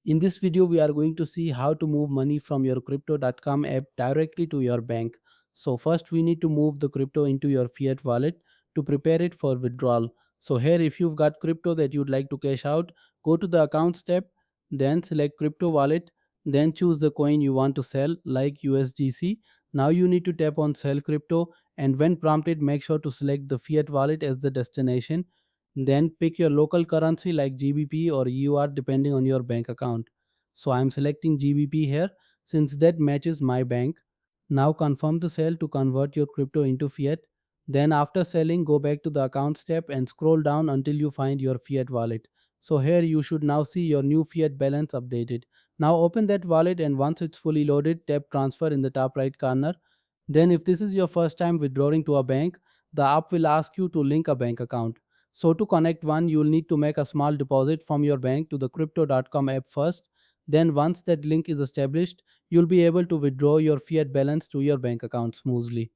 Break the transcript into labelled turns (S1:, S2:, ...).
S1: In this video, we are going to see how to move money from your crypto.com app directly to your bank. So first we need to move the crypto into your fiat wallet to prepare it for withdrawal. So here, if you've got crypto that you'd like to cash out, go to the accounts tab, then select crypto wallet, then choose the coin you want to sell like USDC. Now you need to tap on sell crypto, and when prompted, make sure to select the fiat wallet as the destination. Then pick your local currency like GBP or EUR depending on your bank account. So I'm selecting GBP here since that matches my bank. Now confirm the sale to convert your crypto into fiat. Then after selling, go back to the accounts tab and scroll down until you find your fiat wallet. So here you should now see your new fiat balance updated. Now open that wallet, and once it's fully loaded, tap transfer in the top right corner. Then if this is your first time withdrawing to a bank, the app will ask you to link a bank account. So to connect one, you'll need to make a small deposit from your bank to the crypto.com app first. Then once that link is established, you'll be able to withdraw your fiat balance to your bank account smoothly.